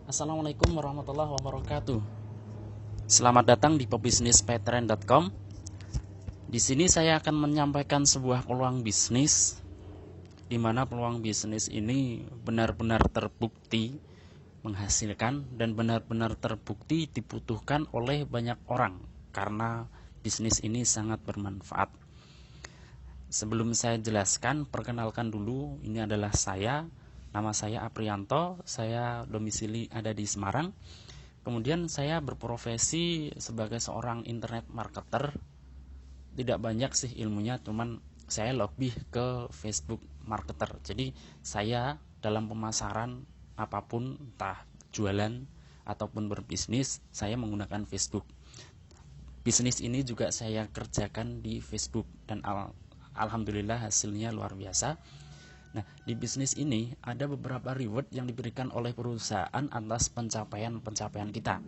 Assalamualaikum warahmatullahi wabarakatuh. Selamat datang di pebisnispetren.com. Di sini saya akan menyampaikan sebuah peluang bisnis, di mana peluang bisnis ini benar-benar terbukti menghasilkan dan benar-benar terbukti dibutuhkan oleh banyak orang karena bisnis ini sangat bermanfaat. Sebelum saya jelaskan, perkenalkan dulu, ini adalah saya. Nama saya Aprianto, saya domisili ada di Semarang. Kemudian saya berprofesi sebagai seorang internet marketer. Tidak banyak sih ilmunya, cuman saya lebih ke Facebook marketer. Jadi saya dalam pemasaran apapun, entah jualan ataupun berbisnis, saya menggunakan Facebook. Bisnis ini juga saya kerjakan di Facebook dan alhamdulillah hasilnya luar biasa. Nah, di bisnis ini ada beberapa reward yang diberikan oleh perusahaan atas pencapaian-pencapaian kita.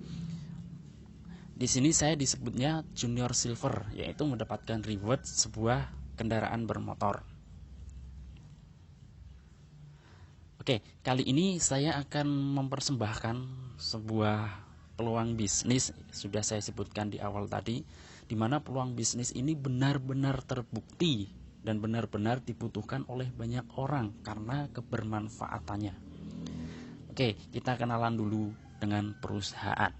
Di sini saya disebutnya Junior Silver, yaitu mendapatkan reward sebuah kendaraan bermotor. Oke, kali ini saya akan mempersembahkan sebuah peluang bisnis, sudah saya sebutkan di awal tadi, di mana peluang bisnis ini benar-benar terbukti dan benar-benar dibutuhkan oleh banyak orang karena kebermanfaatannya. Oke, kita kenalan dulu dengan perusahaan.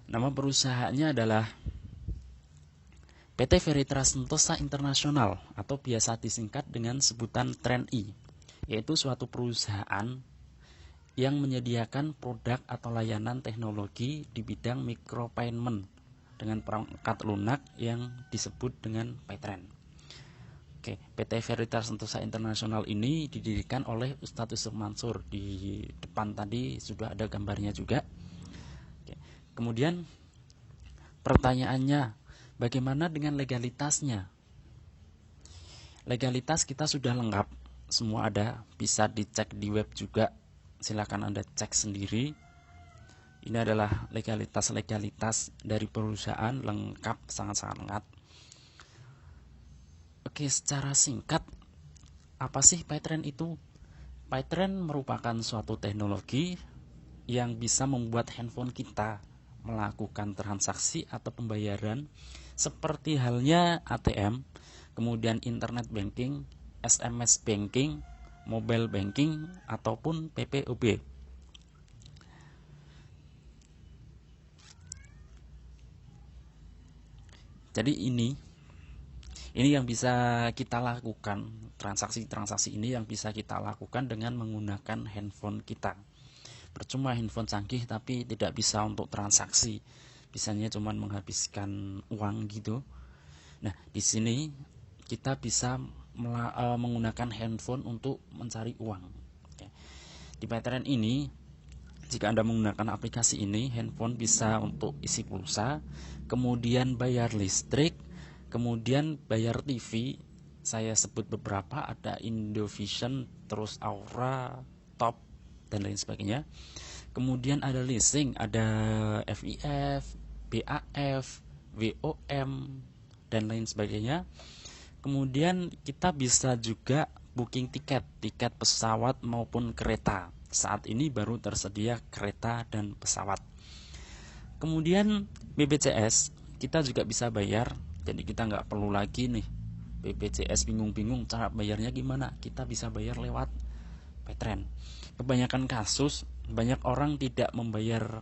Nama perusahaannya adalah PT Veritas Sentosa Internasional atau biasa disingkat dengan sebutan TREN-I, yaitu suatu perusahaan yang menyediakan produk atau layanan teknologi di bidang micropayment dengan perangkat lunak yang disebut dengan Paytren. Oke, PT Veritas Sentosa Internasional ini didirikan oleh Ustadz Yusuf Mansur. Di depan tadi sudah ada gambarnya juga. Oke, kemudian pertanyaannya, bagaimana dengan legalitasnya? Legalitas kita sudah lengkap, semua ada, bisa dicek di web juga. Silakan Anda cek sendiri. Ini adalah legalitas dari perusahaan, lengkap, sangat-sangat lengkap. Oke, secara singkat, apa sih Paytren itu? Paytren merupakan suatu teknologi yang bisa membuat handphone kita melakukan transaksi atau pembayaran seperti halnya ATM, kemudian internet banking, SMS banking, mobile banking, ataupun PPOB. Jadi ini yang bisa kita lakukan, transaksi-transaksi ini yang bisa kita lakukan dengan menggunakan handphone kita. Percuma handphone canggih tapi tidak bisa untuk transaksi, bisanya cuma menghabiskan uang gitu. Nah, di sini kita bisa menggunakan handphone untuk mencari uang. Oke. Di Paytren ini, jika Anda menggunakan aplikasi ini, handphone bisa untuk isi pulsa, kemudian bayar listrik, kemudian bayar TV. Saya sebut beberapa, ada Indovision, terus Aura, Top, dan lain sebagainya. Kemudian ada leasing, ada FIF, BAF, WOM, dan lain sebagainya. Kemudian kita bisa juga booking tiket pesawat maupun kereta. Saat ini baru tersedia kereta dan pesawat. Kemudian BPJS kita juga bisa bayar, jadi kita nggak perlu lagi nih BPJS bingung-bingung cara bayarnya gimana. Kita bisa bayar lewat Paytren. Kebanyakan kasus banyak orang tidak membayar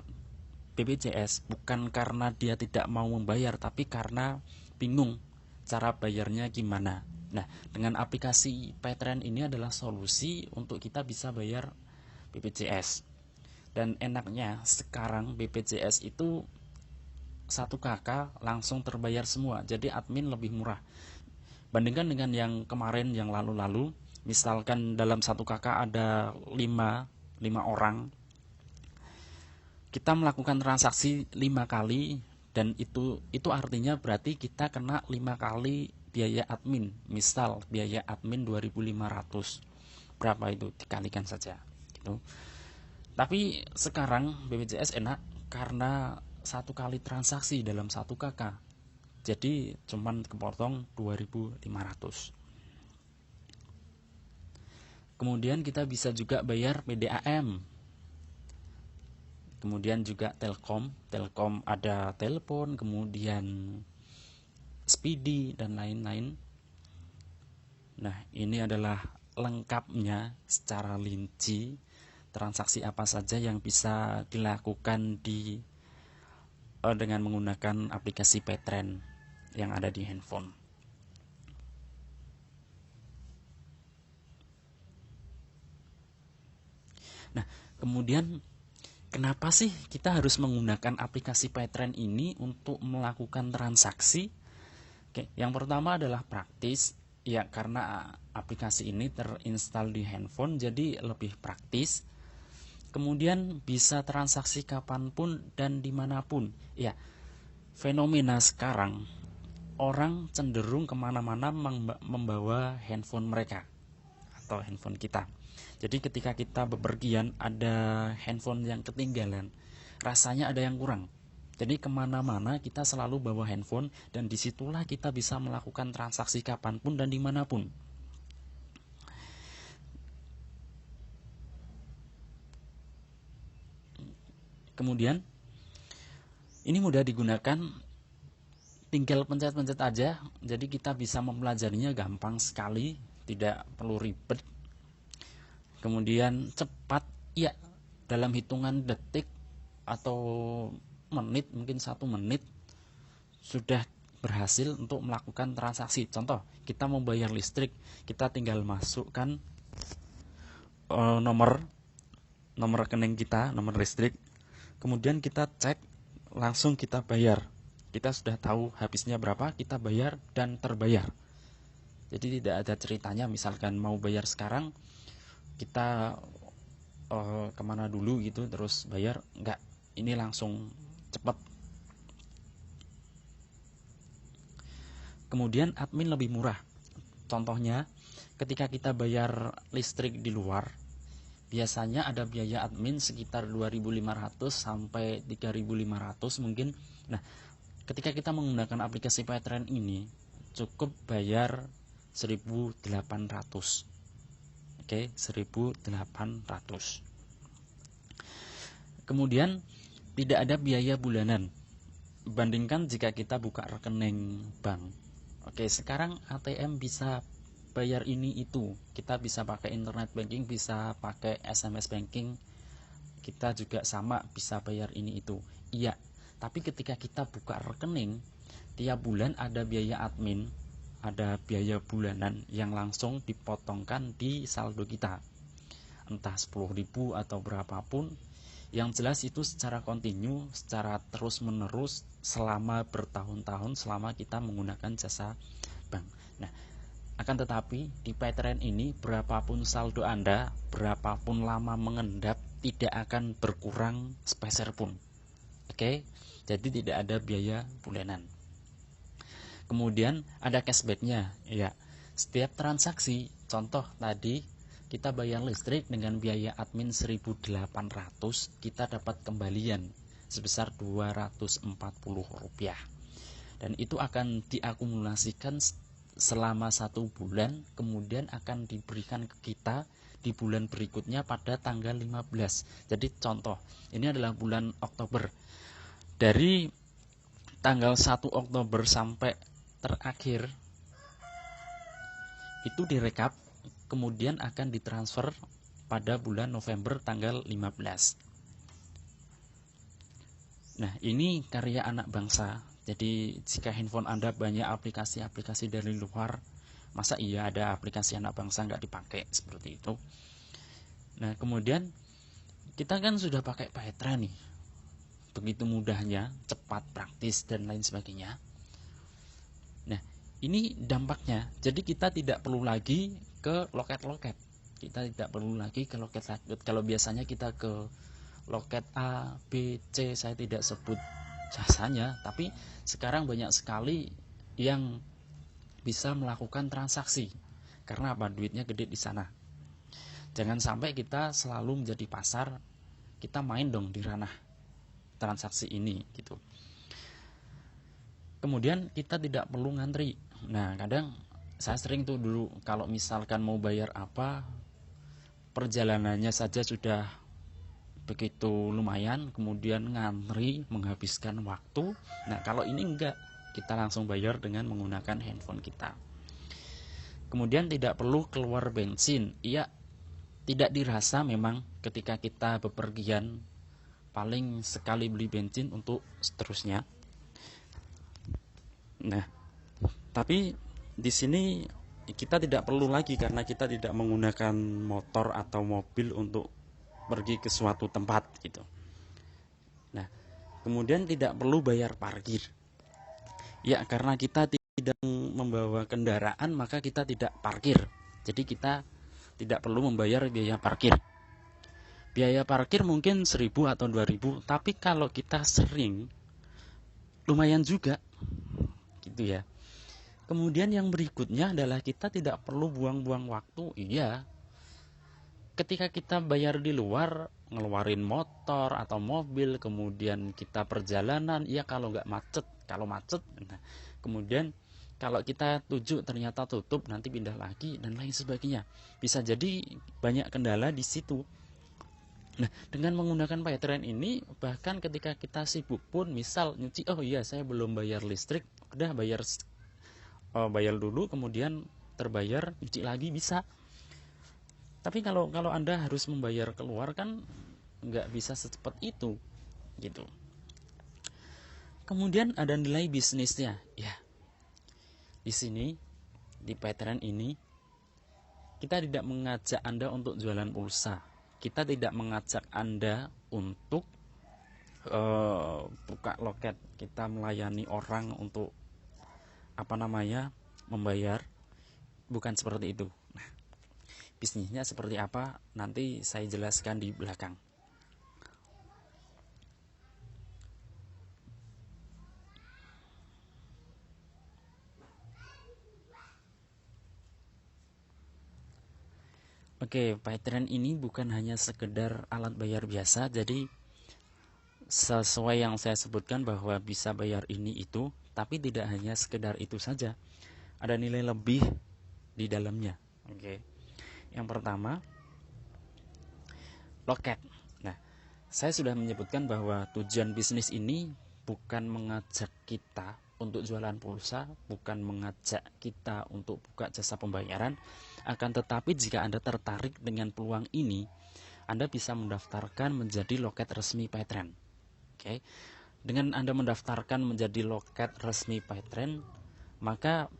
BPJS bukan karena dia tidak mau membayar, tapi karena bingung cara bayarnya gimana. Nah, dengan aplikasi Paytren ini adalah solusi untuk kita bisa bayar BPJS. Dan enaknya sekarang BPJS itu 1 KK langsung terbayar semua, jadi admin lebih murah. Bandingkan dengan yang kemarin, yang lalu-lalu, misalkan dalam 1 KK ada 5 orang, kita melakukan transaksi 5 kali, dan itu artinya berarti kita kena 5 kali biaya admin. Misal biaya admin 2.500, berapa itu, dikalikan saja gitu. Tapi sekarang BPJS enak karena 1 kali transaksi dalam 1 KK, jadi cuman kepotong 2.500. Kemudian kita bisa juga bayar PDAM. Kemudian juga Telkom ada telepon, kemudian Speedy dan lain-lain. Nah, ini adalah lengkapnya secara rinci transaksi apa saja yang bisa dilakukan dengan menggunakan aplikasi Paytrend yang ada di handphone. Nah, kemudian kenapa sih kita harus menggunakan aplikasi Paytrend ini untuk melakukan transaksi? Oke, yang pertama adalah praktis. Ya, karena aplikasi ini terinstal di handphone, jadi lebih praktis. Kemudian bisa transaksi kapanpun dan dimanapun. Ya, fenomena sekarang, orang cenderung kemana-mana membawa handphone mereka atau handphone kita. Jadi ketika kita bepergian ada handphone yang ketinggalan, rasanya ada yang kurang. Jadi kemana-mana kita selalu bawa handphone, dan disitulah kita bisa melakukan transaksi kapanpun dan dimanapun. Kemudian ini mudah digunakan, tinggal pencet-pencet aja. Jadi kita bisa mempelajarinya gampang sekali, tidak perlu ribet. Kemudian cepat, ya, dalam hitungan detik atau menit, mungkin 1 menit sudah berhasil untuk melakukan transaksi. Contoh, kita mau bayar listrik, kita tinggal masukkan nomor rekening kita, nomor listrik, kemudian kita cek, langsung kita bayar. Kita sudah tahu habisnya berapa, kita bayar dan terbayar. Jadi tidak ada ceritanya misalkan mau bayar sekarang kita kemana dulu gitu terus bayar, enggak, ini langsung cepat. Kemudian admin lebih murah. Contohnya, ketika kita bayar listrik di luar, biasanya ada biaya admin sekitar 2.500 sampai 3.500 mungkin. Nah, ketika kita menggunakan aplikasi Paytrend ini, cukup bayar 1.800. Oke, 1.800. Kemudian tidak ada biaya bulanan. Bandingkan jika kita buka rekening bank. Oke, sekarang ATM bisa bayar ini itu. Kita bisa pakai internet banking, bisa pakai SMS banking. Kita juga sama bisa bayar ini itu. Iya, tapi ketika kita buka rekening, tiap bulan ada biaya admin, ada biaya bulanan yang langsung dipotongkan di saldo kita. Entah 10.000 atau berapapun. Yang jelas itu secara kontinu, secara terus-menerus selama bertahun-tahun selama kita menggunakan jasa bank. Nah, akan tetapi di Paytrend ini berapapun saldo Anda, berapapun lama mengendap, tidak akan berkurang sepeser pun. Oke, jadi tidak ada biaya bulanan. Kemudian ada cashbacknya. Ya, setiap transaksi, contoh tadi kita bayar listrik dengan biaya admin 1.800, kita dapat kembalian sebesar Rp240. Dan itu akan diakumulasikan selama 1 bulan, kemudian akan diberikan ke kita di bulan berikutnya pada tanggal 15. Jadi contoh, ini adalah bulan Oktober. Dari tanggal 1 Oktober sampai terakhir itu direkap, kemudian akan ditransfer pada bulan November tanggal 15. Nah, ini karya anak bangsa. Jadi jika handphone Anda banyak aplikasi-aplikasi dari luar, masa iya ada aplikasi anak bangsa nggak dipakai, seperti itu. Nah, kemudian kita kan sudah pakai Paytrend nih, begitu mudahnya, cepat, praktis, dan lain sebagainya. Nah, ini dampaknya. Jadi kita tidak perlu lagi ke loket-loket. Kita tidak perlu lagi ke loket-loket. Kalau biasanya kita ke loket A, B, C, saya tidak sebut jasanya, tapi sekarang banyak sekali yang bisa melakukan transaksi. Karena apa? Duitnya gede di sana. Jangan sampai kita selalu menjadi pasar, kita main dong di ranah transaksi ini gitu. Kemudian kita tidak perlu ngantri. Nah, kadang saya sering tuh dulu kalau misalkan mau bayar apa, perjalanannya saja sudah begitu lumayan, kemudian ngantri menghabiskan waktu. Nah, kalau ini enggak, kita langsung bayar dengan menggunakan handphone kita. Kemudian tidak perlu keluar bensin. Iya, tidak dirasa memang ketika kita bepergian, paling sekali beli bensin untuk seterusnya. Nah, tapi di sini kita tidak perlu lagi karena kita tidak menggunakan motor atau mobil untuk pergi ke suatu tempat gitu. Nah, kemudian tidak perlu bayar parkir. Ya, karena kita tidak membawa kendaraan, maka kita tidak parkir. Jadi kita tidak perlu membayar biaya parkir. Biaya parkir mungkin 1.000 atau 2.000, tapi kalau kita sering, lumayan juga gitu ya. Kemudian yang berikutnya adalah kita tidak perlu buang-buang waktu. Iya, ketika kita bayar di luar, ngeluarin motor atau mobil, kemudian kita perjalanan, ya kalau nggak macet, kalau macet, nah, kemudian kalau kita tuju ternyata tutup, nanti pindah lagi dan lain sebagainya. Bisa jadi banyak kendala di situ. Nah, dengan menggunakan PayTran ini, bahkan ketika kita sibuk pun, misal nyuci, oh iya saya belum bayar listrik, udah bayar dulu, kemudian terbayar, nyuci lagi bisa. Tapi kalau Anda harus membayar keluar kan nggak bisa secepat itu gitu. Kemudian ada nilai bisnisnya. Ya. Di sini di PayTran ini kita tidak mengajak Anda untuk jualan pulsa. Kita tidak mengajak Anda untuk buka loket. Kita melayani orang untuk membayar. Bukan seperti itu. Bisnisnya seperti apa nanti saya jelaskan di belakang. Oke, PayTran ini bukan hanya sekedar alat bayar biasa, jadi sesuai yang saya sebutkan bahwa bisa bayar ini itu, tapi tidak hanya sekedar itu saja. Ada nilai lebih di dalamnya. Oke. Yang pertama, loket. Nah, saya sudah menyebutkan bahwa tujuan bisnis ini bukan mengajak kita untuk jualan pulsa, bukan mengajak kita untuk buka jasa pembayaran, akan tetapi jika Anda tertarik dengan peluang ini, Anda bisa mendaftarkan menjadi loket resmi PayTran. Oke. Dengan Anda mendaftarkan menjadi loket resmi PayTran, maka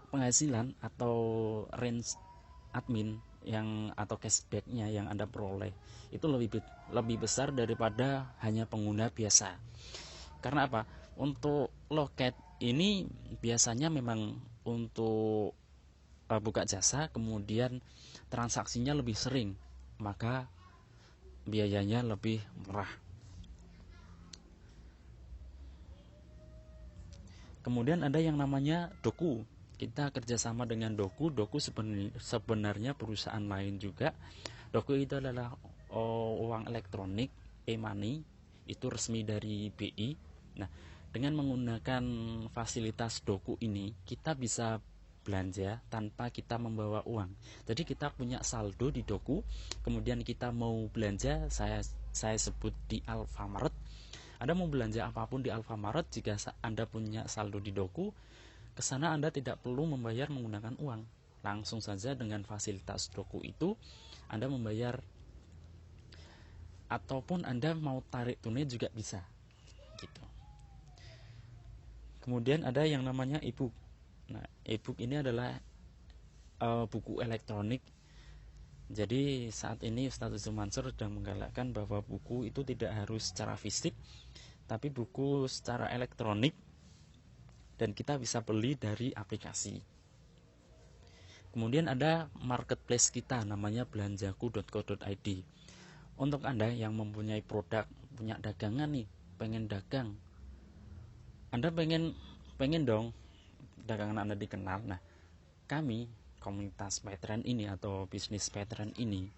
penghasilan atau range admin atau cashbacknya yang Anda peroleh itu lebih besar daripada hanya pengguna biasa. Karena apa? Untuk loket ini biasanya memang untuk buka jasa, kemudian transaksinya lebih sering, maka biayanya lebih murah. Kemudian ada yang namanya Doku. Kita kerjasama dengan Doku. Doku sebenarnya perusahaan lain juga. Doku itu adalah uang elektronik, e-money, itu resmi dari BI. Nah, dengan menggunakan fasilitas Doku ini, kita bisa belanja tanpa kita membawa uang. Jadi kita punya saldo di Doku, kemudian kita mau belanja, saya sebut di Alfamart. Anda mau belanja apapun di Alfamart, jika Anda punya saldo di Doku, ke sana Anda tidak perlu membayar menggunakan uang. Langsung saja dengan fasilitas Doku itu Anda membayar, ataupun Anda mau tarik tunai juga bisa. Gitu. Kemudian ada yang namanya e-book. Nah, e-book ini adalah buku elektronik. Jadi saat ini Ustaz Mansur sedang menggalakkan bahwa buku itu tidak harus secara fisik, tapi buku secara elektronik, dan kita bisa beli dari aplikasi. Kemudian ada marketplace kita, namanya belanjaku.co.id. Untuk Anda yang mempunyai produk, punya dagangan nih, pengen dagang, Anda pengen dong dagangan Anda dikenal. Nah, kami komunitas PayTran ini atau bisnis PayTran ini,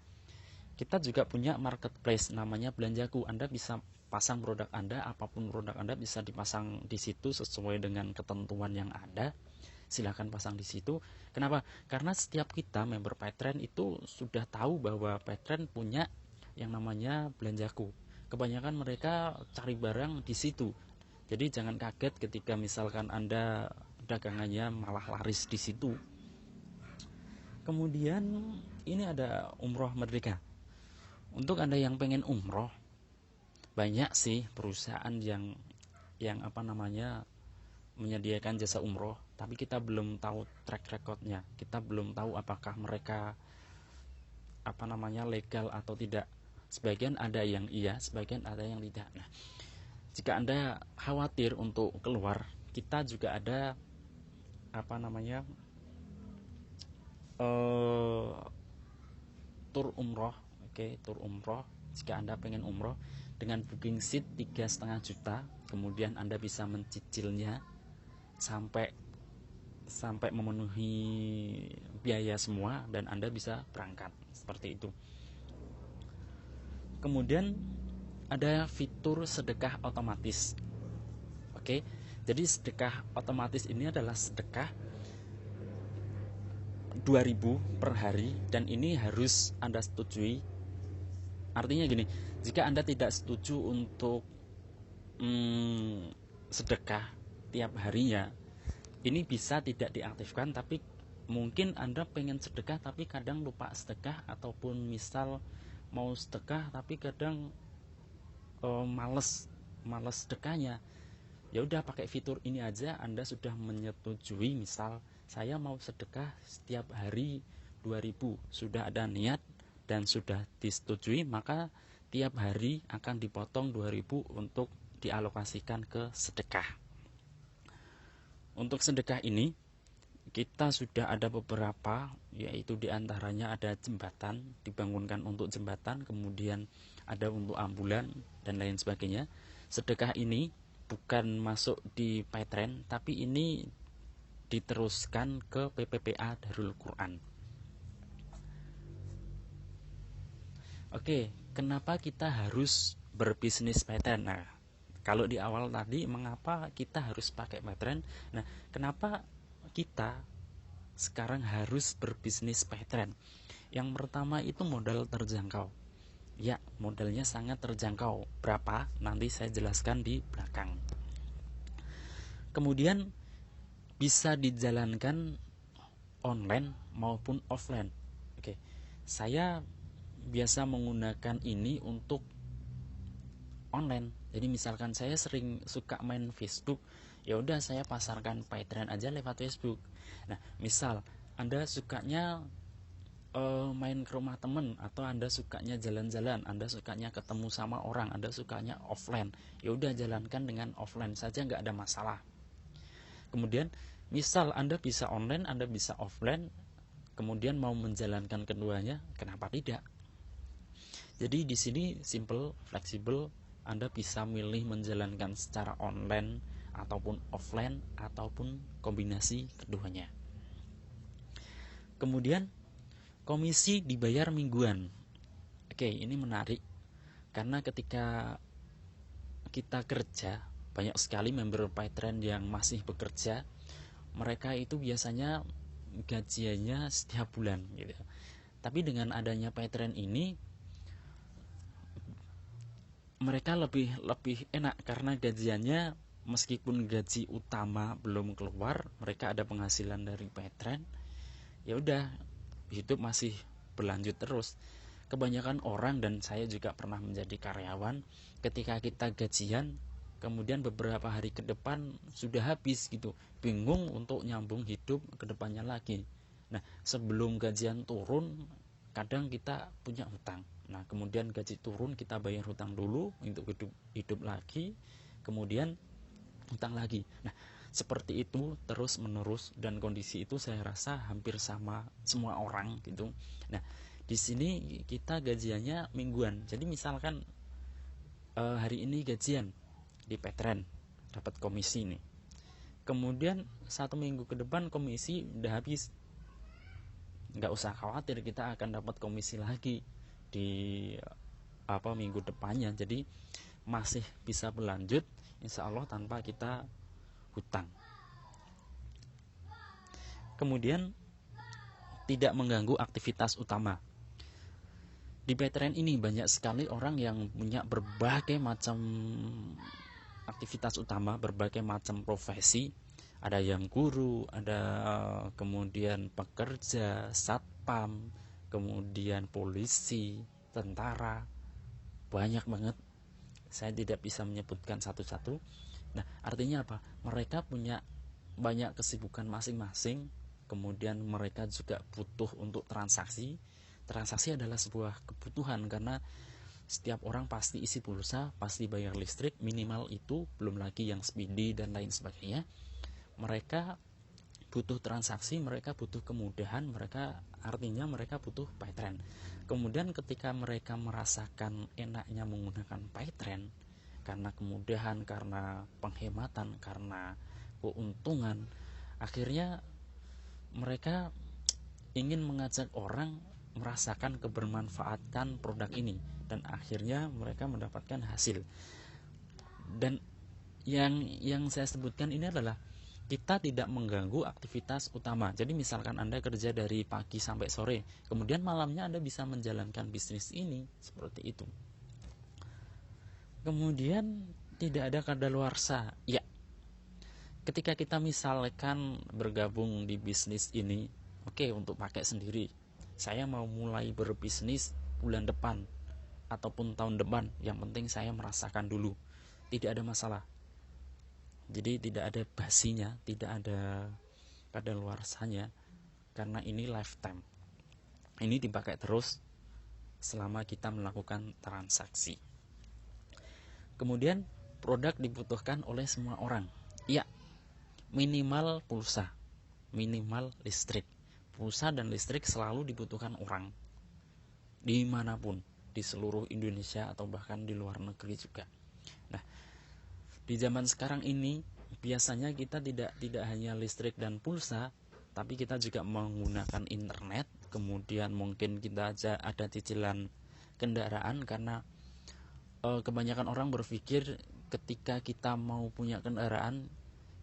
kita juga punya marketplace namanya Belanjaku. Anda bisa pasang produk Anda, apapun produk Anda bisa dipasang di situ sesuai dengan ketentuan yang ada. Silahkan pasang di situ. Kenapa? Karena setiap kita member Paytrend itu sudah tahu bahwa Paytrend punya yang namanya belanjaku. Kebanyakan mereka cari barang di situ. Jadi jangan kaget ketika misalkan Anda dagangannya malah laris di situ. Kemudian ini ada umroh merdeka. Untuk Anda yang pengen umroh, banyak sih perusahaan yang menyediakan jasa umroh, tapi kita belum tahu track recordnya. Kita belum tahu apakah mereka legal atau tidak. Sebagian ada yang iya, sebagian ada yang tidak. Nah, jika Anda khawatir untuk keluar, kita juga ada tur umroh. Tur umroh. Jika Anda pengen umroh dengan booking seat 3,5 juta, kemudian Anda bisa mencicilnya sampai memenuhi biaya semua dan Anda bisa berangkat seperti itu. Kemudian ada fitur sedekah otomatis. Jadi sedekah otomatis ini adalah sedekah 2.000 per hari, dan ini harus Anda setujui. Artinya gini, jika Anda tidak setuju untuk sedekah tiap harinya, ini bisa tidak diaktifkan. Tapi mungkin Anda pengen sedekah tapi kadang lupa sedekah, ataupun misal mau sedekah tapi kadang males sedekahnya. Ya udah, pakai fitur ini aja. Anda sudah menyetujui, misal saya mau sedekah setiap hari 2.000, sudah ada niat dan sudah disetujui, maka tiap hari akan dipotong 2.000 untuk dialokasikan ke sedekah. Untuk sedekah ini kita sudah ada beberapa, yaitu diantaranya ada jembatan, dibangunkan untuk jembatan, kemudian ada untuk ambulan dan lain sebagainya. Sedekah ini bukan masuk di Paytrend, tapi ini diteruskan ke PPPA Darul Quran. Kenapa kita harus berbisnis Paytrend? Nah, kalau di awal tadi mengapa kita harus pakai Paytrend? Nah, kenapa kita sekarang harus berbisnis Paytrend? Yang pertama itu modal terjangkau. Ya, modalnya sangat terjangkau. Berapa? Nanti saya jelaskan di belakang. Kemudian bisa dijalankan online maupun offline. Saya biasa menggunakan ini untuk online. Jadi misalkan saya sering suka main Facebook, ya udah saya pasarkan Paytrend aja lewat Facebook. Nah, misal Anda sukanya main ke rumah temen, atau Anda sukanya jalan-jalan, Anda sukanya ketemu sama orang, Anda sukanya offline, ya udah jalankan dengan offline saja, nggak ada masalah. Kemudian misal Anda bisa online, Anda bisa offline, kemudian mau menjalankan keduanya, kenapa tidak? Jadi di sini simple, fleksibel. Anda bisa milih menjalankan secara online ataupun offline ataupun kombinasi keduanya. Kemudian komisi dibayar mingguan. Ini menarik karena ketika kita kerja, banyak sekali member Paytrend yang masih bekerja, mereka itu biasanya gajiannya setiap bulan gitu. Tapi dengan adanya Paytrend ini, mereka lebih enak karena gajiannya meskipun gaji utama belum keluar, mereka ada penghasilan dari Paytrend. Ya udah, hidup masih berlanjut terus. Kebanyakan orang, dan saya juga pernah menjadi karyawan, ketika kita gajian kemudian beberapa hari ke depan sudah habis gitu, bingung untuk nyambung hidup ke depannya lagi. Nah, sebelum gajian turun kadang kita punya hutang. Nah, kemudian gaji turun, kita bayar hutang dulu untuk hidup lagi, kemudian hutang lagi. Nah, seperti itu terus menerus, dan kondisi itu saya rasa hampir sama semua orang gitu. Nah, di sini kita gajiannya mingguan. Jadi misalkan hari ini gajian di Paytrend, dapat komisi nih. Kemudian 1 minggu ke depan komisi udah habis. Nggak usah khawatir, kita akan dapat komisi lagi di minggu depannya. Jadi masih bisa berlanjut insya Allah tanpa kita hutang. Kemudian tidak mengganggu aktivitas utama. Di Paytrend ini banyak sekali orang yang punya berbagai macam aktivitas utama, berbagai macam profesi. Ada yang guru, ada kemudian pekerja, satpam, kemudian polisi, tentara. Banyak banget. Saya tidak bisa menyebutkan satu-satu. Nah, artinya apa? Mereka punya banyak kesibukan masing-masing. Kemudian mereka juga butuh untuk transaksi. Transaksi adalah sebuah kebutuhan karena setiap orang pasti isi pulsa, pasti bayar listrik, minimal itu, belum lagi yang speedy dan lain sebagainya. Mereka butuh transaksi, mereka butuh kemudahan, artinya mereka butuh Paytrend. Kemudian ketika mereka merasakan enaknya menggunakan Paytrend karena kemudahan, karena penghematan, karena keuntungan, akhirnya mereka ingin mengajak orang merasakan kebermanfaatan produk ini, dan akhirnya mereka mendapatkan hasil. Dan yang saya sebutkan ini adalah kita tidak mengganggu aktivitas utama. Jadi misalkan Anda kerja dari pagi sampai sore, kemudian malamnya Anda bisa menjalankan bisnis ini, seperti itu. Kemudian tidak ada kadaluarsa. Ya, ketika kita misalkan bergabung di bisnis ini, oke, untuk pakai sendiri, saya mau mulai berbisnis bulan depan ataupun tahun depan, yang penting saya merasakan dulu, tidak ada masalah. Jadi tidak ada basinya, tidak ada kadaluarsanya, karena ini lifetime. Ini dipakai terus selama kita melakukan transaksi. Kemudian produk dibutuhkan oleh semua orang. Ya, minimal pulsa, minimal listrik. Pulsa dan listrik selalu dibutuhkan orang, dimanapun, di seluruh Indonesia atau bahkan di luar negeri juga. Nah, di zaman sekarang ini biasanya kita tidak hanya listrik dan pulsa, tapi kita juga menggunakan internet. Kemudian mungkin kita aja ada cicilan kendaraan, karena kebanyakan orang berpikir ketika kita mau punya kendaraan,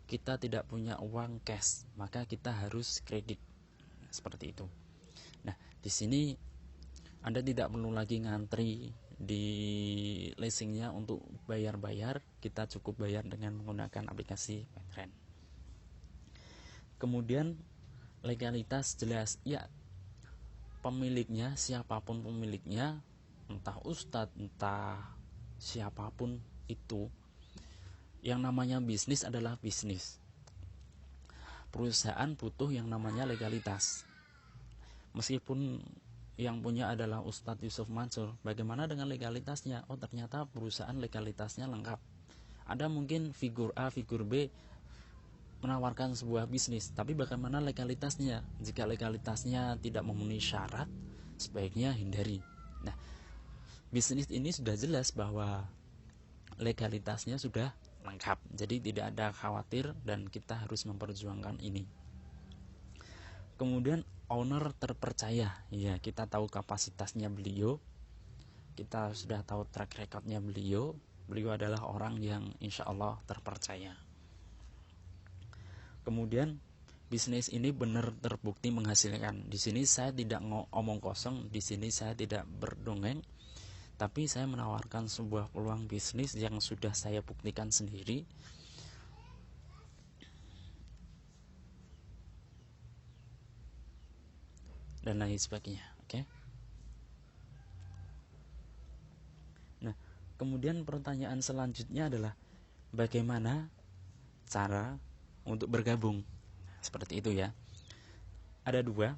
kita tidak punya uang cash, maka kita harus kredit, seperti itu. Nah, di sini Anda tidak perlu lagi ngantri di leasingnya untuk bayar-bayar, kita cukup bayar dengan menggunakan aplikasi Paytrend. Kemudian legalitas jelas, ya, pemiliknya, siapapun pemiliknya, entah ustadz, entah siapapun itu, yang namanya bisnis adalah bisnis. Perusahaan butuh yang namanya legalitas. Meskipun yang punya adalah Ustadz Yusuf Mansur, bagaimana dengan legalitasnya? Oh, ternyata perusahaan legalitasnya lengkap. Ada mungkin figur A, figur B menawarkan sebuah bisnis, tapi bagaimana legalitasnya? Jika legalitasnya tidak memenuhi syarat, sebaiknya hindari. Nah, bisnis ini sudah jelas bahwa legalitasnya sudah lengkap, jadi tidak ada khawatir dan kita harus memperjuangkan ini. Kemudian owner terpercaya, ya, kita tahu kapasitasnya beliau, kita sudah tahu track recordnya beliau adalah orang yang insya Allah terpercaya. Kemudian bisnis ini benar terbukti menghasilkan. Di sini saya tidak ngomong kosong, di sini saya tidak berdongeng, tapi saya menawarkan sebuah peluang bisnis yang sudah saya buktikan sendiri. Dan lain sebagainya. Oke. Nah, kemudian pertanyaan selanjutnya adalah bagaimana cara untuk bergabung? Seperti itu ya. Ada dua.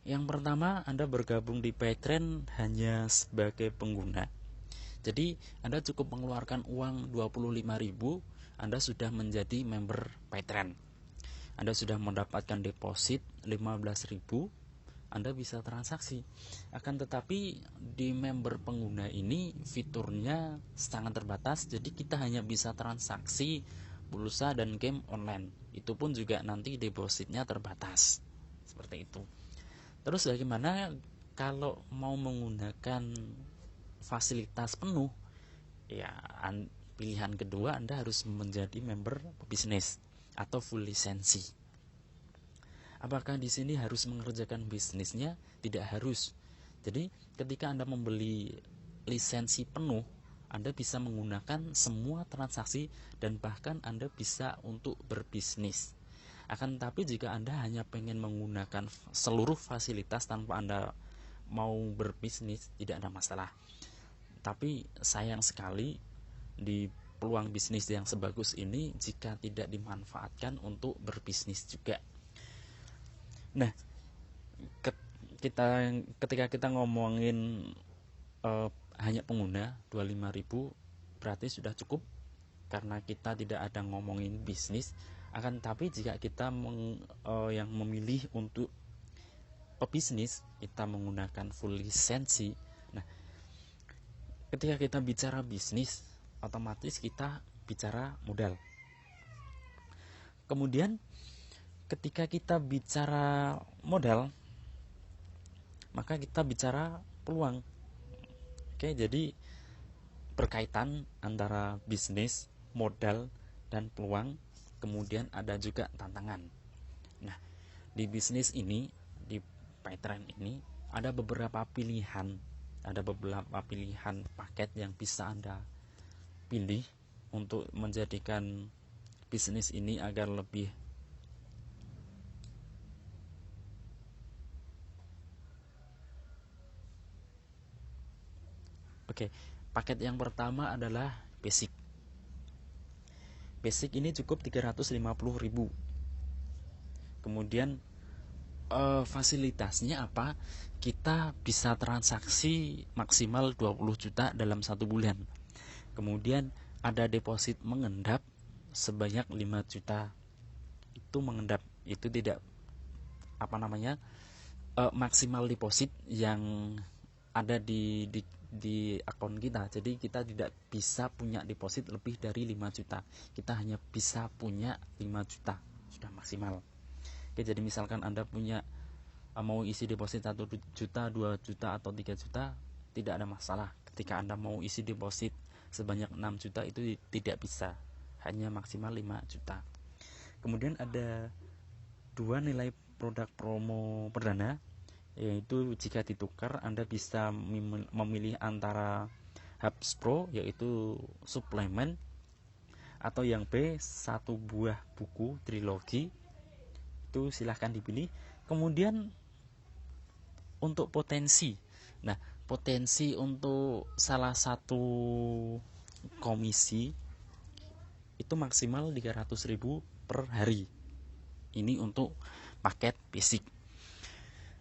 Yang pertama, Anda bergabung di Paytrend hanya sebagai pengguna. Jadi Anda cukup mengeluarkan uang 25.000, Anda sudah menjadi member Paytrend. Anda sudah mendapatkan deposit 15.000, Anda bisa transaksi. Akan tetapi di member pengguna ini fiturnya sangat terbatas, jadi kita hanya bisa transaksi pulsa dan game online. Itu pun juga nanti depositnya terbatas. Seperti itu. Terus bagaimana kalau mau menggunakan fasilitas penuh? Ya, pilihan kedua, Anda harus menjadi member bisnis atau full lisensi. Apakah di sini harus mengerjakan bisnisnya? Tidak harus. Jadi ketika Anda membeli lisensi penuh, Anda bisa menggunakan semua transaksi dan bahkan Anda bisa untuk berbisnis. Akan tetapi jika Anda hanya pengen menggunakan seluruh fasilitas tanpa Anda mau berbisnis, tidak ada masalah. Tapi sayang sekali di peluang bisnis yang sebagus ini jika tidak dimanfaatkan untuk berbisnis juga. Nah, ketika kita ngomongin hanya pengguna 25.000 berarti sudah cukup karena kita tidak ada ngomongin bisnis. Akan tapi jika kita yang memilih untuk pebisnis, kita menggunakan full lisensi. Nah, ketika kita bicara bisnis, otomatis kita bicara modal. Kemudian ketika kita bicara modal, maka kita bicara peluang. Oke, jadi berkaitan antara bisnis, modal, dan peluang. Kemudian ada juga tantangan. Nah, di bisnis ini, di PayTrend ini ada beberapa pilihan paket yang bisa Anda pilih untuk menjadikan bisnis ini agar lebih Oke, paket yang pertama adalah basic. Basic ini cukup 350.000. Kemudian fasilitasnya apa? Kita bisa transaksi maksimal 20 juta dalam 1 bulan. Kemudian ada deposit mengendap sebanyak 5 juta. Itu mengendap, itu tidak maksimal deposit yang ada di akun kita. Jadi kita tidak bisa punya deposit lebih dari 5 juta. Kita hanya bisa punya 5 juta, sudah maksimal. Oke, jadi misalkan Anda punya mau isi deposit 1 juta, 2 juta atau 3 juta, tidak ada masalah. Ketika Anda mau isi deposit sebanyak 6 juta itu tidak bisa, hanya maksimal 5 juta. Kemudian ada 2 nilai produk promo perdana, yaitu jika ditukar Anda bisa memilih antara Hubs Pro yaitu suplemen, atau yang B 1 buah buku trilogi, itu silahkan dipilih. Kemudian untuk potensi, nah potensi untuk salah satu komisi itu maksimal 300.000 per hari. Ini untuk paket basic.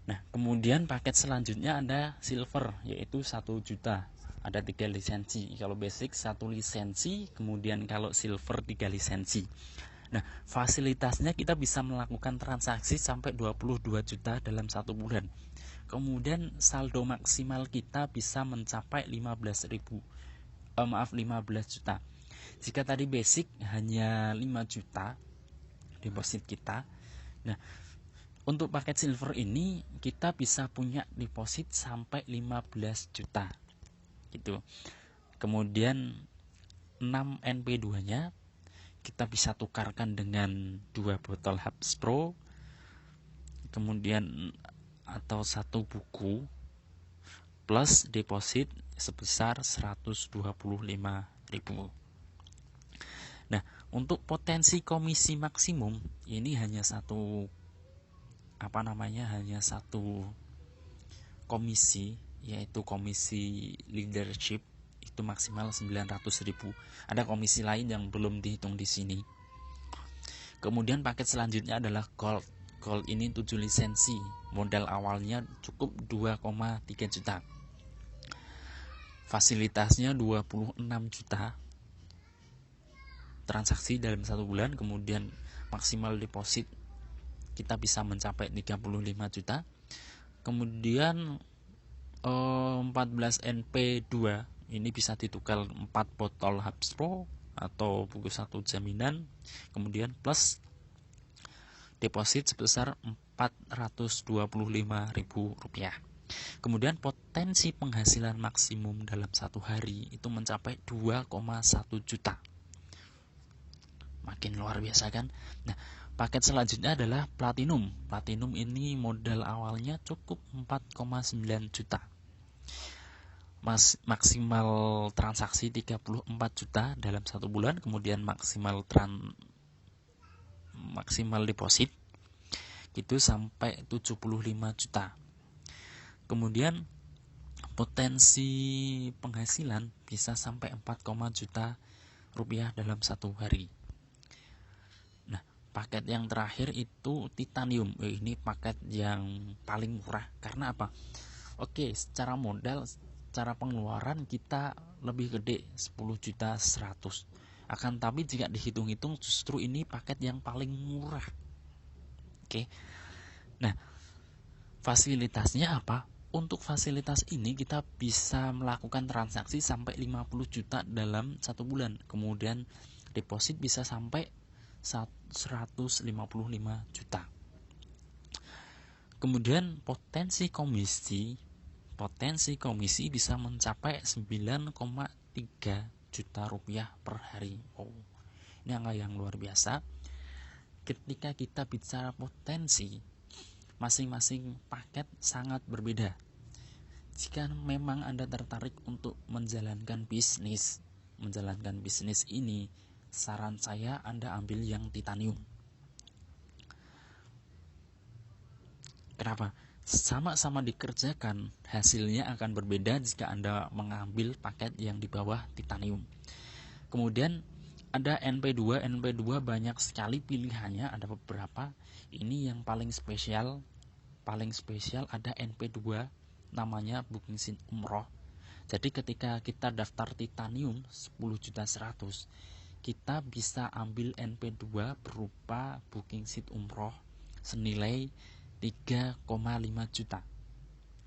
Nah, kemudian paket selanjutnya ada silver, yaitu 1 juta. Ada 3 lisensi. Kalau basic 1 lisensi, kemudian kalau silver 3 lisensi. Nah, fasilitasnya kita bisa melakukan transaksi sampai 22 juta dalam 1 bulan. Kemudian saldo maksimal kita bisa mencapai 15 juta. Jika tadi basic hanya 5 juta deposit kita. Nah, untuk paket silver ini kita bisa punya deposit sampai 15 juta. Gitu. Kemudian 6 NP2-nya kita bisa tukarkan dengan 2 botol Hubs Pro, kemudian atau 1 buku plus deposit sebesar 125.000. Nah, untuk potensi komisi maksimum ini hanya satu komisi, yaitu komisi leadership, itu maksimal 900.000. Ada komisi lain yang belum dihitung di sini. Kemudian paket selanjutnya adalah gold. Gold ini 7 lisensi. Modal awalnya cukup 2,3 juta. Fasilitasnya 26 juta transaksi dalam 1 bulan. Kemudian maksimal deposit kita bisa mencapai 35 juta. Kemudian 14 NP2 ini bisa ditukar 4 botol Hubs Pro atau buku 1 jaminan, kemudian plus deposit sebesar 425.000 rupiah. Kemudian potensi penghasilan maksimum dalam 1 hari itu mencapai 2,1 juta. Makin luar biasa kan? Nah, Paket selanjutnya adalah platinum. Platinum ini modal awalnya cukup 4,9 juta. Maksimal transaksi 34 juta dalam 1 bulan, kemudian maksimal deposit itu sampai 75 juta. Kemudian potensi penghasilan bisa sampai 4, juta rupiah dalam 1 hari. Nah, paket yang terakhir itu titanium. Ini paket yang paling murah. Karena apa? Oke, secara modal, secara pengeluaran kita lebih gede 10 juta 100. Akan tapi jika dihitung-hitung justru ini paket yang paling murah. Oke. Nah, fasilitasnya apa? Untuk fasilitas ini kita bisa melakukan transaksi sampai 50 juta dalam 1 bulan. Kemudian deposit bisa sampai 155 juta. Kemudian potensi komisi bisa mencapai 9,3 juta rupiah per hari. Ini angka yang luar biasa. Ketika kita bicara potensi, masing-masing paket sangat berbeda. Jika memang Anda tertarik untuk menjalankan bisnis ini, saran saya Anda ambil yang titanium. Kenapa? Sama-sama dikerjakan, hasilnya akan berbeda jika Anda mengambil paket yang di bawah titanium. Kemudian ada NP2 banyak sekali pilihannya, ada beberapa. Ini yang paling spesial ada NP2, namanya Booking Seat Umroh. Jadi ketika kita daftar titanium 10 juta 100, kita bisa ambil NP2 berupa Booking Seat Umroh senilai 3,5 juta.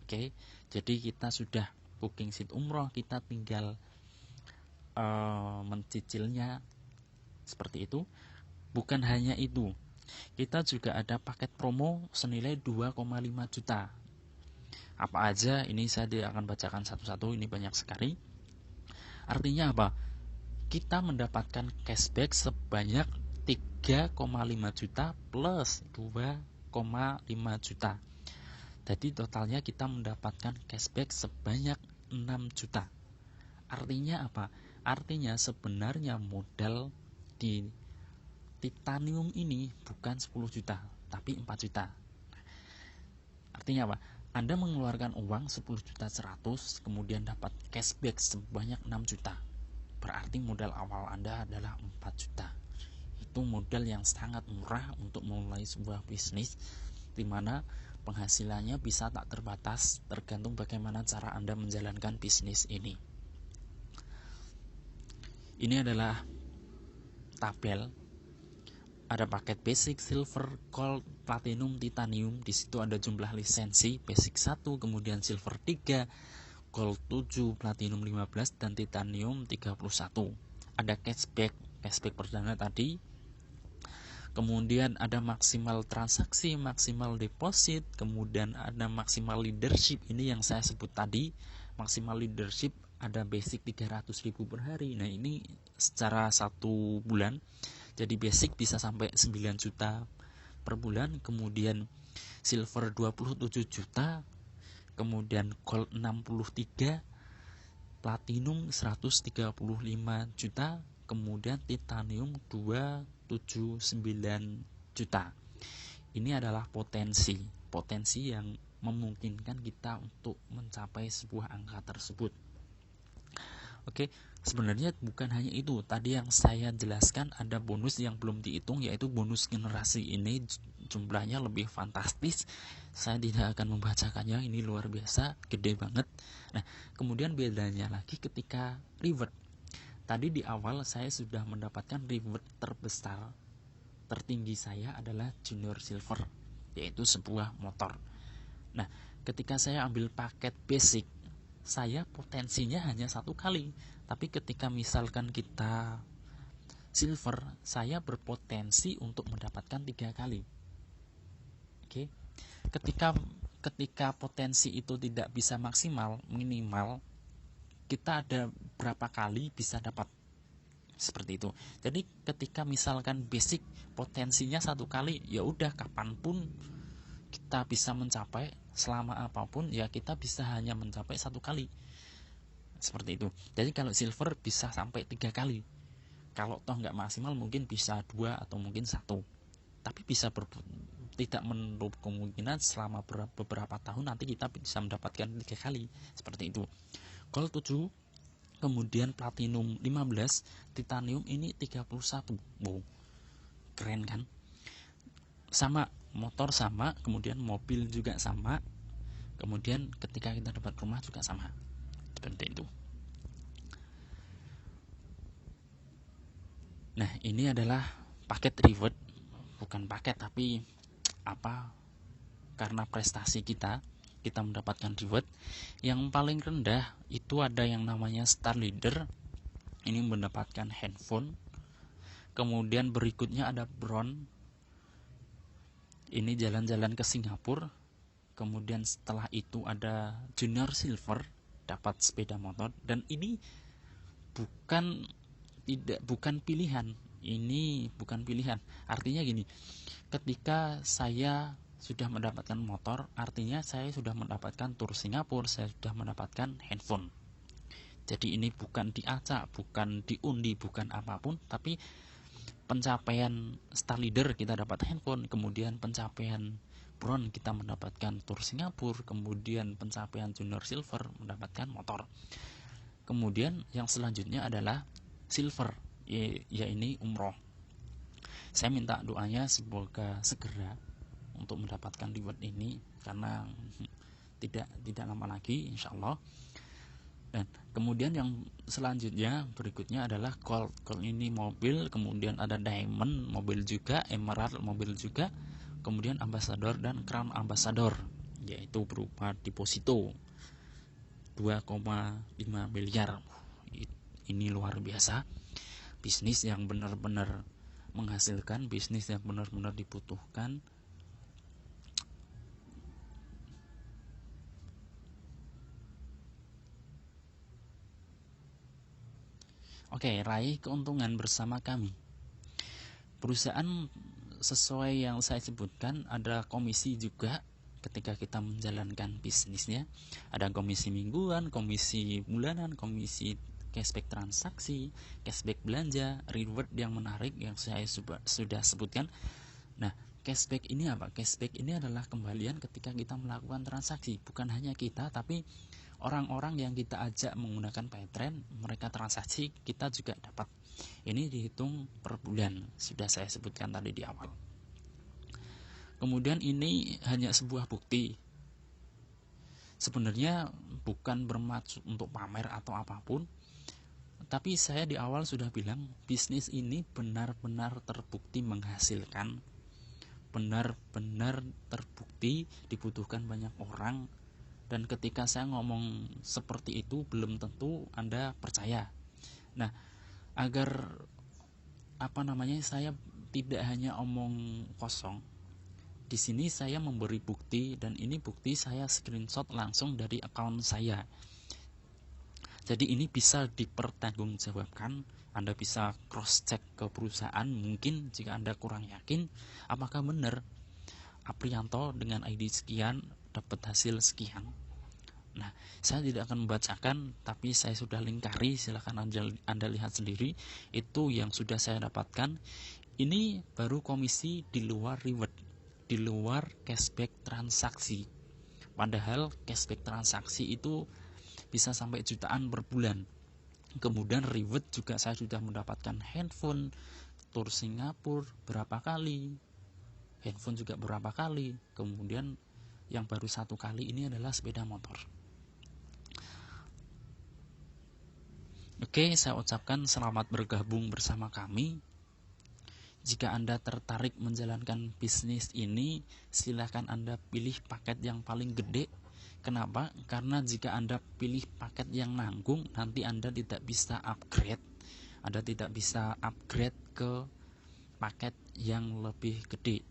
Oke, jadi kita sudah Booking Seat Umroh, kita tinggal mencicilnya seperti itu. Bukan hanya itu, kita juga ada paket promo senilai 2,5 juta. Apa aja? Ini saya tidak akan bacakan satu-satu, ini banyak sekali. Artinya apa? Kita mendapatkan cashback sebanyak 3,5 juta plus 2,5 juta. Jadi totalnya kita mendapatkan cashback sebanyak 6 juta. Artinya apa? Artinya sebenarnya modal di titanium ini bukan 10 juta, tapi 4 juta. Artinya apa? Anda mengeluarkan uang 10 juta 100, kemudian dapat cashback sebanyak 6 juta. Berarti modal awal Anda adalah 4 juta. Itu modal yang sangat murah untuk memulai sebuah bisnis, di mana penghasilannya bisa tak terbatas, tergantung bagaimana cara Anda menjalankan bisnis ini. Ini adalah tabel. Ada paket basic, silver, gold, platinum, titanium. Di situ ada jumlah lisensi, basic 1, kemudian silver 3, gold 7, platinum 15, dan titanium 31. Ada cashback perdana tadi. Kemudian ada maksimal transaksi, maksimal deposit, kemudian ada maksimal leadership. Ini yang saya sebut tadi. Maksimal leadership ada basic 300.000 per hari. Nah, ini secara 1 bulan. Jadi basic bisa sampai 9 juta per bulan, kemudian silver 27 juta, kemudian gold 63, platinum 135 juta, kemudian titanium 279 juta. Ini adalah potensi yang memungkinkan kita untuk mencapai sebuah angka tersebut. Oke, sebenarnya bukan hanya itu. Tadi yang saya jelaskan ada bonus yang belum dihitung, yaitu bonus generasi. Ini jumlahnya lebih fantastis. Saya tidak akan membacakannya, ini luar biasa, gede banget. Nah, kemudian bedanya lagi ketika reward. Tadi di awal saya sudah mendapatkan reward terbesar, tertinggi saya adalah Junior Silver, yaitu sebuah motor. Nah, ketika saya ambil paket basic, saya potensinya hanya 1 kali, tapi ketika misalkan kita silver, saya berpotensi untuk mendapatkan 3 kali. Oke. Ketika potensi itu tidak bisa maksimal, minimal kita ada berapa kali bisa dapat. Seperti itu. Jadi ketika misalkan basic potensinya 1 kali, ya udah kapanpun kita bisa mencapai, selama apapun ya kita bisa hanya mencapai 1 kali. Seperti itu. Jadi kalau silver bisa sampai 3 kali. Kalau toh nggak maksimal mungkin bisa 2 atau mungkin 1. Tapi bisa tidak menutup kemungkinan selama beberapa tahun nanti kita bisa mendapatkan 3 kali. Seperti itu. Gold 7, kemudian platinum 15, titanium ini 31. Wow, keren kan? Sama, motor sama, kemudian mobil juga sama, kemudian ketika kita dapat rumah juga sama. Seperti itu. Nah, ini adalah paket reward, bukan paket tapi karena prestasi kita mendapatkan reward. Yang paling rendah itu ada yang namanya Star Leader, ini mendapatkan handphone. Kemudian berikutnya ada Bronze, ini jalan-jalan ke Singapura. Kemudian setelah itu ada Junior Silver, dapat sepeda motor. Dan ini bukan pilihan. Ini bukan pilihan. Artinya gini, ketika saya sudah mendapatkan motor, artinya saya sudah mendapatkan tur Singapura, saya sudah mendapatkan handphone. Jadi ini bukan diacak, bukan diundi, bukan apapun, tapi pencapaian Star Leader kita dapat handphone, kemudian pencapaian Bronze kita mendapatkan tur Singapura, kemudian pencapaian Junior Silver mendapatkan motor. Kemudian yang selanjutnya adalah Silver, ya ini umroh. Saya minta doanya semoga segera untuk mendapatkan reward ini, karena tidak lama lagi insyaallah. Dan kemudian yang selanjutnya berikutnya adalah gold. Gold ini mobil, kemudian ada diamond mobil juga, emerald mobil juga, kemudian ambassador dan crown ambassador, yaitu berupa deposito 2,5 miliar. Ini luar biasa. Bisnis yang benar-benar menghasilkan, bisnis yang benar-benar dibutuhkan. Oke, raih keuntungan bersama kami. Perusahaan sesuai yang saya sebutkan ada komisi juga ketika kita menjalankan bisnisnya. Ada komisi mingguan, komisi bulanan, komisi cashback transaksi, cashback belanja, reward yang menarik yang saya sudah sebutkan. Nah, cashback ini apa? Cashback ini adalah kembalian ketika kita melakukan transaksi. Bukan hanya kita, tapi orang-orang yang kita ajak menggunakan Paytrend, mereka transaksi, kita juga dapat. Ini dihitung per bulan, sudah saya sebutkan tadi di awal. Kemudian ini hanya sebuah bukti. Sebenarnya bukan bermaksud untuk pamer atau apapun, tapi saya di awal sudah bilang bisnis ini benar-benar terbukti menghasilkan, benar-benar terbukti dibutuhkan banyak orang. Dan ketika saya ngomong seperti itu belum tentu Anda percaya. Nah, agar saya tidak hanya omong kosong, di sini saya memberi bukti, dan ini bukti saya screenshot langsung dari akun saya. Jadi ini bisa dipertanggungjawabkan. Anda bisa cross check ke perusahaan, mungkin jika Anda kurang yakin apakah benar Aprianto dengan ID sekian dapat hasil sekian. Nah, saya tidak akan membacakan, tapi saya sudah lingkari, silahkan Anda lihat sendiri. Itu yang sudah saya dapatkan. Ini baru komisi di luar reward, di luar cashback transaksi. Padahal cashback transaksi itu bisa sampai jutaan per bulan. Kemudian reward juga saya sudah mendapatkan handphone, tur Singapura berapa kali, handphone juga berapa kali. Kemudian yang baru 1 kali ini adalah sepeda motor. Oke, saya ucapkan selamat bergabung bersama kami. Jika Anda tertarik menjalankan bisnis ini, silakan Anda pilih paket yang paling gede. Kenapa? Karena jika Anda pilih paket yang nanggung, nanti Anda tidak bisa upgrade. Anda tidak bisa upgrade ke paket yang lebih gede.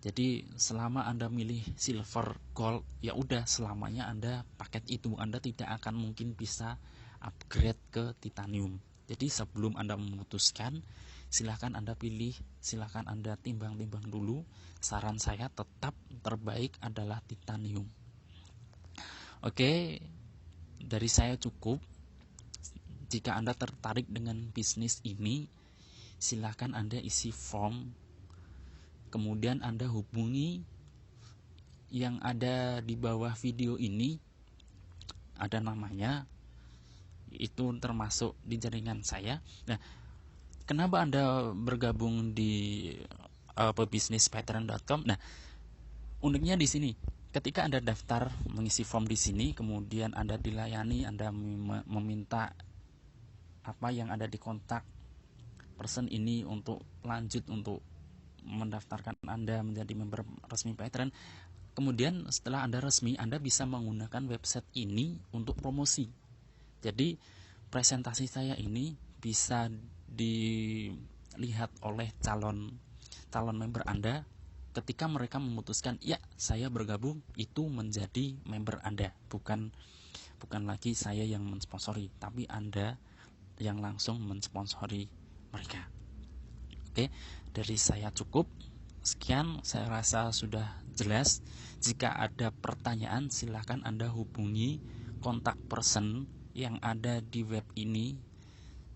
Jadi selama Anda milih silver, gold, ya udah selamanya Anda paket itu. Anda tidak akan mungkin bisa upgrade ke titanium. Jadi sebelum Anda memutuskan, silahkan Anda pilih, silahkan Anda timbang-timbang dulu. Saran saya tetap terbaik adalah titanium. Oke, dari saya cukup. Jika Anda tertarik dengan bisnis ini, silahkan Anda isi form, kemudian Anda hubungi yang ada di bawah video ini, ada namanya, itu termasuk di jaringan saya. Nah, kenapa Anda bergabung di pebisnispattern.com? Nah, uniknya di sini, ketika Anda daftar mengisi form di sini, kemudian Anda dilayani, Anda meminta apa yang ada di kontak person ini untuk lanjut untuk mendaftarkan Anda menjadi member resmi Pattern. Kemudian setelah Anda resmi, Anda bisa menggunakan website ini untuk promosi. Jadi presentasi saya ini bisa dilihat oleh calon member Anda ketika mereka memutuskan, ya saya bergabung, itu menjadi member Anda, bukan lagi saya yang mensponsori, tapi Anda yang langsung mensponsori mereka. Oke, dari saya cukup. Sekian, saya rasa sudah jelas. Jika ada pertanyaan, silahkan Anda hubungi kontak person yang ada di web ini.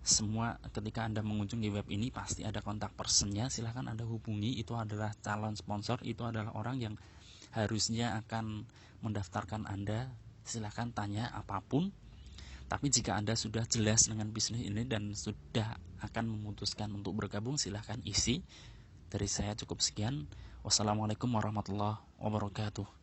Semua ketika Anda mengunjungi web ini pasti ada kontak personnya. Silahkan Anda hubungi. Itu adalah calon sponsor, itu adalah orang yang harusnya akan mendaftarkan Anda. Silahkan tanya apapun. Tapi jika Anda sudah jelas dengan bisnis ini dan sudah akan memutuskan untuk bergabung, silahkan isi. Dari saya cukup sekian. Wassalamualaikum warahmatullahi wabarakatuh.